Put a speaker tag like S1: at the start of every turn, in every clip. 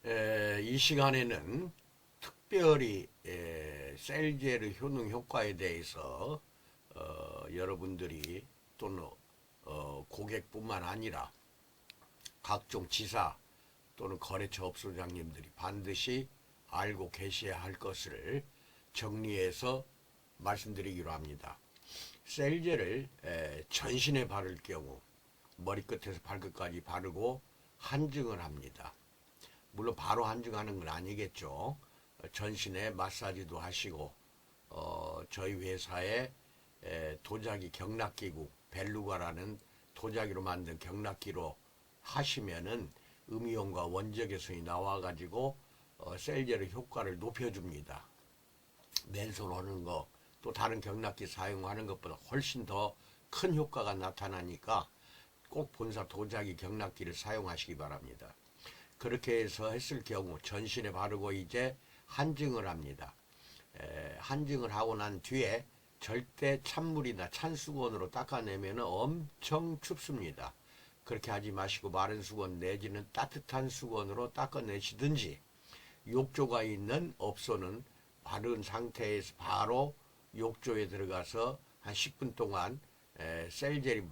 S1: 이 시간에는 특별히 셀제르 효능 효과에 대해서 여러분들이 또는 고객뿐만 아니라 각종 지사 또는 거래처 업소장님들이 반드시 알고 계셔야 할 것을 정리해서 말씀드리기로 합니다. 셀제를 전신에 바를 경우 머리끝에서 발끝까지 바르고 한증을 합니다. 물론 바로 한증하는 건 아니겠죠. 전신에 마사지도 하시고 저희 회사의 도자기 경락기구 벨루가라는 도자기로 만든 경락기로 하시면은 음이온과 원적외선이 나와가지고 셀제르 효과를 높여줍니다. 맨손 하는 거 또 다른 경락기 사용하는 것보다 훨씬 더 큰 효과가 나타나니까 꼭 본사 도자기 경락기를 사용하시기 바랍니다. 그렇게 해서 했을 경우 전신에 바르고 이제 한증을 합니다. 한증을 하고 난 뒤에 절대 찬물이나 찬수건으로 닦아내면 엄청 춥습니다. 그렇게 하지 마시고 마른 수건 내지는 따뜻한 수건으로 닦아내시든지, 욕조가 있는 업소는 바른 상태에서 바로 욕조에 들어가서 한 10분 동안 셀젤이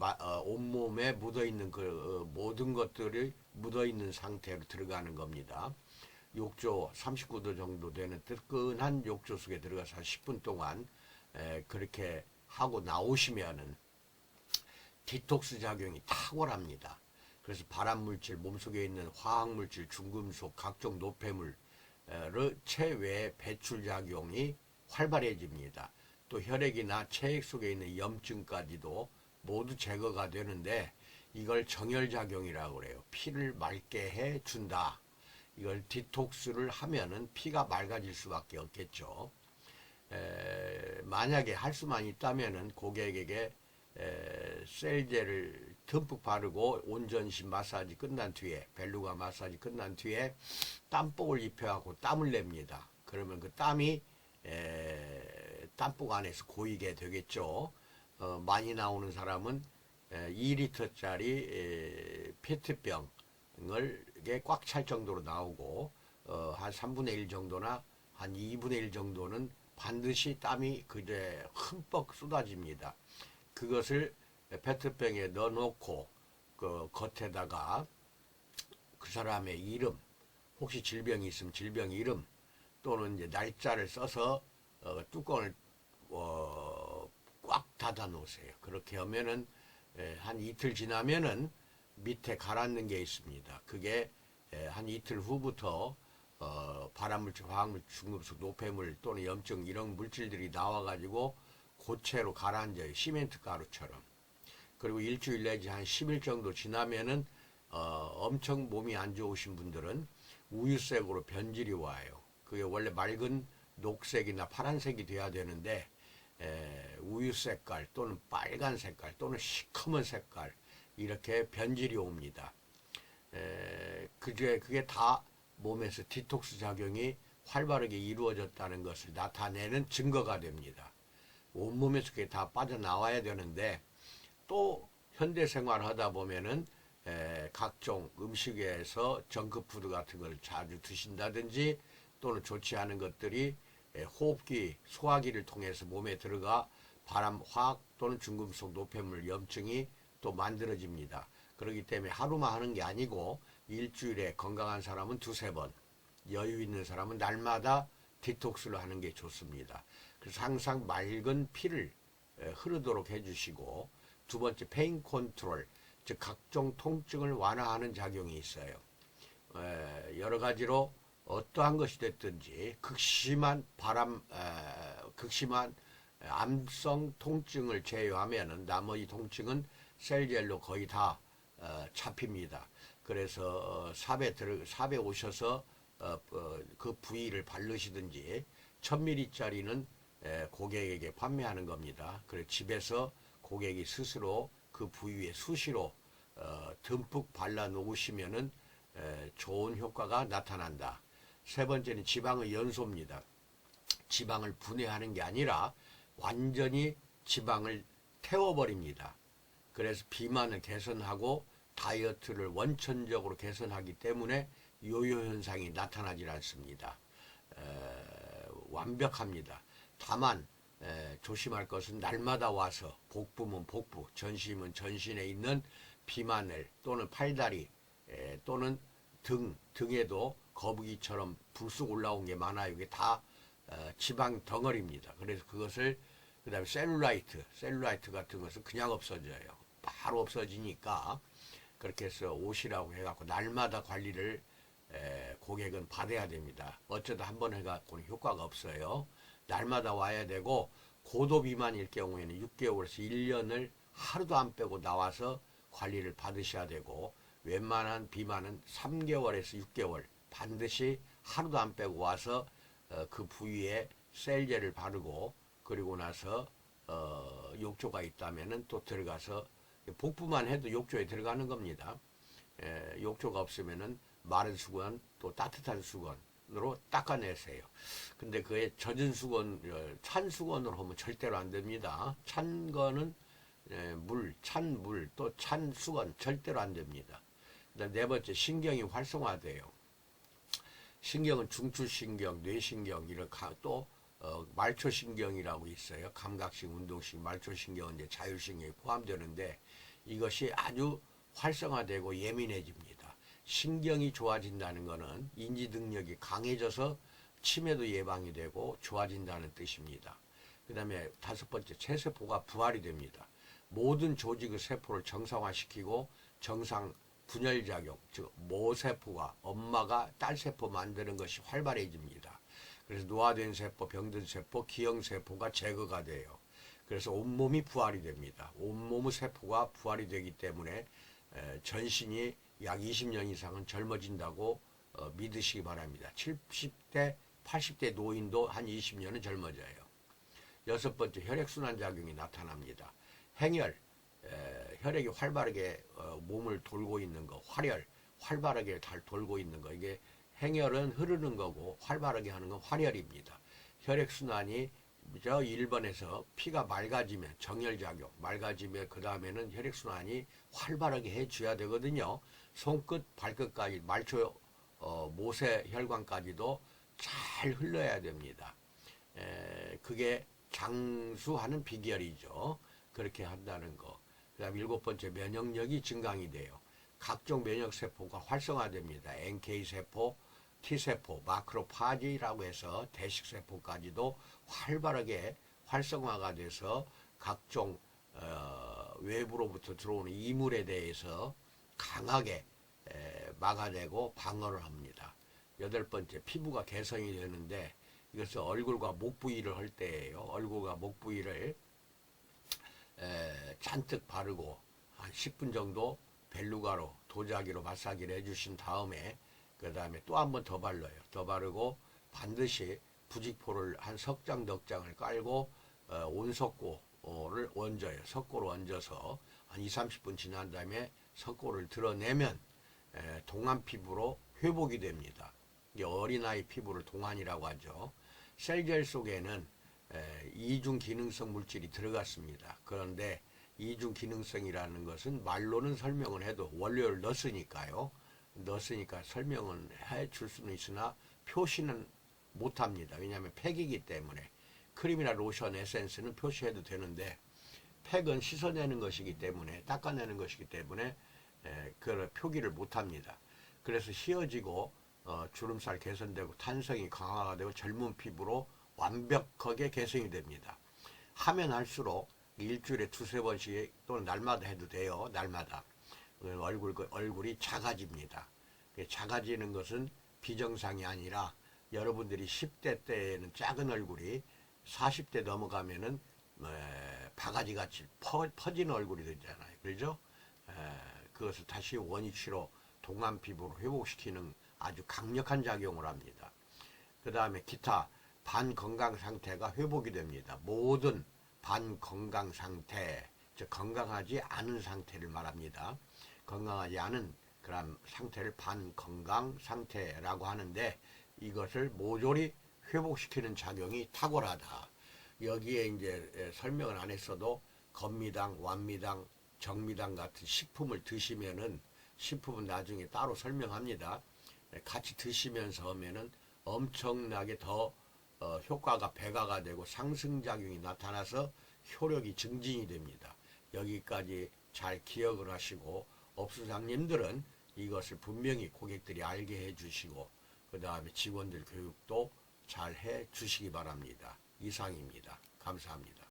S1: 온몸에 묻어있는 그 모든 것들이 묻어있는 상태로 들어가는 겁니다. 욕조 39도 정도 되는 뜨끈한 욕조 속에 들어가서 한 10분 동안 그렇게 하고 나오시면은 디톡스 작용이 탁월합니다. 그래서 발암물질, 몸속에 있는 화학물질, 중금속, 각종 노폐물의 체외 배출 작용이 활발해집니다. 또 혈액이나 체액 속에 있는 염증까지도 모두 제거가 되는데, 이걸 정혈작용이라고 그래요. 피를 맑게 해준다. 이걸 디톡스를 하면은 피가 맑아질 수밖에 없겠죠. 만약에 할 수만 있다면은 고객에게 셀제를 듬뿍 바르고 온전신 마사지 끝난 뒤에, 벨루가 마사지 끝난 뒤에 땀복을 입혀갖고 땀을 냅니다. 그러면 그 땀이 땀복 안에서 고이게 되겠죠. 많이 나오는 사람은 2리터짜리 페트병을 꽉 찰 정도로 나오고, 한 3분의 1 정도나 한 2분의 1 정도는 반드시 땀이 그제 흠뻑 쏟아집니다. 그것을 페트병에 넣어놓고 그 겉에다가 그 사람의 이름, 혹시 질병이 있으면 질병 이름 또는 이제 날짜를 써서 뚜껑을 꽉 닫아 놓으세요. 그렇게 하면은 한 이틀 지나면은 밑에 가라앉는 게 있습니다. 그게 한 이틀 후부터 발암물질, 화학물질, 중금속, 노폐물 또는 염증 이런 물질들이 나와가지고 고체로 가라앉아요. 시멘트 가루처럼. 그리고 일주일 내지 한 10일 정도 지나면은 엄청 몸이 안 좋으신 분들은 우유색으로 변질이 와요. 그게 원래 맑은 녹색이나 파란색이 돼야 되는데 우유 색깔 또는 빨간 색깔 또는 시커먼 색깔 이렇게 변질이 옵니다. 그게 다 몸에서 디톡스 작용이 활발하게 이루어졌다는 것을 나타내는 증거가 됩니다. 온몸에서 그게 다 빠져나와야 되는데, 또 현대생활 하다 보면은 각종 음식에서 정크푸드 같은 걸 자주 드신다든지 또는 좋지 않은 것들이 호흡기, 소화기를 통해서 몸에 들어가 발암, 화학 또는 중금속, 노폐물, 염증이 또 만들어집니다. 그렇기 때문에 하루만 하는 게 아니고 일주일에 건강한 사람은 두세 번, 여유 있는 사람은 날마다 디톡스를 하는 게 좋습니다. 그래서 항상 맑은 피를 흐르도록 해주시고, 두 번째 페인 컨트롤, 즉 각종 통증을 완화하는 작용이 있어요. 여러 가지로 어떠한 것이 됐든지 극심한 극심한 암성 통증을 제외하면은 나머지 통증은 셀젤로 거의 다 잡힙니다. 그래서 삽에 오셔서 그 부위를 바르시든지 1000ml짜리는 고객에게 판매하는 겁니다. 그래서 집에서 고객이 스스로 그 부위에 수시로 듬뿍 발라 놓으시면은 좋은 효과가 나타난다. 세 번째는 지방의 연소입니다. 지방을 분해하는 게 아니라 완전히 지방을 태워버립니다. 그래서 비만을 개선하고 다이어트를 원천적으로 개선하기 때문에 요요 현상이 나타나질 않습니다. 완벽합니다. 다만 조심할 것은 날마다 와서 복부면 복부, 전신은 전신에 있는 비마늘 또는 팔다리 또는 등에도 거북이처럼 불쑥 올라온 게 많아요. 이게 다 지방 덩어리입니다. 그래서 그것을 그 다음에 셀룰라이트 같은 것은 그냥 없어져요. 바로 없어지니까 그렇게 해서 오시라고 해갖고 날마다 관리를 고객은 받아야 됩니다. 어쩌다 한 번 해갖고는 효과가 없어요. 날마다 와야 되고 고도 비만일 경우에는 6개월에서 1년을 하루도 안 빼고 나와서 관리를 받으셔야 되고 웬만한 비만은 3개월에서 6개월 반드시 하루도 안 빼고 와서 그 부위에 셀제를 바르고 그리고 나서 욕조가 있다면은 또 들어가서 복부만 해도 욕조에 들어가는 겁니다. 욕조가 없으면은 마른 수건 또 따뜻한 수건으로 닦아내세요. 근데 그에 젖은 수건, 찬 수건으로 하면 절대로 안 됩니다. 찬 거는 찬 물, 또 찬 수건 절대로 안 됩니다. 그다음 네 번째, 신경이 활성화돼요. 신경은 중추신경, 뇌신경, 이런 또 말초신경이라고 있어요. 감각식, 운동식, 말초신경은 이제 자율신경이 포함되는데 이것이 아주 활성화되고 예민해집니다. 신경이 좋아진다는 것은 인지 능력이 강해져서 치매도 예방이 되고 좋아진다는 뜻입니다. 그 다음에 다섯 번째, 체세포가 부활이 됩니다. 모든 조직의 세포를 정상화시키고 정상 분열작용, 즉 모세포가 엄마가 딸세포 만드는 것이 활발해집니다. 그래서 노화된 세포, 병든 세포, 기형세포가 제거가 돼요. 그래서 온몸이 부활이 됩니다. 온몸의 세포가 부활이 되기 때문에 전신이 약 20년 이상은 젊어진다고 믿으시기 바랍니다. 70대, 80대 노인도 한 20년은 젊어져요. 여섯 번째, 혈액순환 작용이 나타납니다. 행혈, 혈액이 활발하게 몸을 돌고 있는 거, 활발하게 잘 돌고 있는 거, 이게 행혈은 흐르는 거고 활발하게 하는 건 활혈입니다. 혈액순환이 저 1번에서 피가 맑아지면 정혈작용, 맑아지면 그 다음에는 혈액순환이 활발하게 해줘야 되거든요. 손끝, 발끝까지, 말초, 모세혈관까지도 잘 흘러야 됩니다. 그게 장수하는 비결이죠. 그렇게 한다는 거. 그 다음 일곱 번째, 면역력이 증강이 돼요. 각종 면역세포가 활성화됩니다. NK세포, T세포, 마크로파지라고 해서 대식세포까지도 활발하게 활성화가 돼서 각종 외부로부터 들어오는 이물에 대해서 강하게 막아내고 방어를 합니다. 여덟 번째, 피부가 개선이 되는데 이것은 얼굴과 목 부위를 할 때예요. 얼굴과 목 부위를 잔뜩 바르고 한 10분 정도 벨루가로 도자기로 마사지를 해주신 다음에 그 다음에 또 한 번 더 발라요. 더 바르고 반드시 부직포를 한 석 장, 넉 장을 깔고 온석고를 얹어요. 석고로 얹어서 한 2, 30분 지난 다음에 석고를 드러내면 동안 피부로 회복이 됩니다. 이게 어린아이 피부를 동안이라고 하죠. 셀젤 속에는 이중 기능성 물질이 들어갔습니다. 그런데 이중 기능성이라는 것은 말로는 설명을 해도 원료를 넣었으니까요. 넣었으니까 설명은 해줄 수는 있으나 표시는 못합니다. 왜냐하면 팩이기 때문에. 크림이나 로션, 에센스는 표시해도 되는데 팩은 씻어내는 것이기 때문에, 닦아내는 것이기 때문에 그 표기를 못합니다. 그래서 휘어지고 주름살 개선되고 탄성이 강화가 되고 젊은 피부로 완벽하게 개선이 됩니다. 하면 할수록 일주일에 두세 번씩 또는 날마다 해도 돼요. 날마다. 얼굴이 작아집니다. 작아지는 것은 비정상이 아니라 여러분들이 10대 때에는 작은 얼굴이 40대 넘어가면은 바가지같이 퍼진 얼굴이 되잖아요. 그렇죠? 그것을 다시 원위치로 동안 피부로 회복시키는 아주 강력한 작용을 합니다. 그 다음에 기타 반건강 상태가 회복이 됩니다. 모든 반건강 상태, 즉 건강하지 않은 상태를 말합니다. 건강하지 않은 그런 상태를 반건강 상태라고 하는데 이것을 모조리 회복시키는 작용이 탁월하다. 여기에 이제 설명을 안 했어도 건미당, 완미당, 정미당 같은 식품을 드시면은 식품은 나중에 따로 설명합니다. 같이 드시면서 하면은 엄청나게 더 효과가 배가가 되고 상승작용이 나타나서 효력이 증진이 됩니다. 여기까지 잘 기억을 하시고 업소장님들은 이것을 분명히 고객들이 알게 해주시고 그 다음에 직원들 교육도 잘 해주시기 바랍니다. 이상입니다. 감사합니다.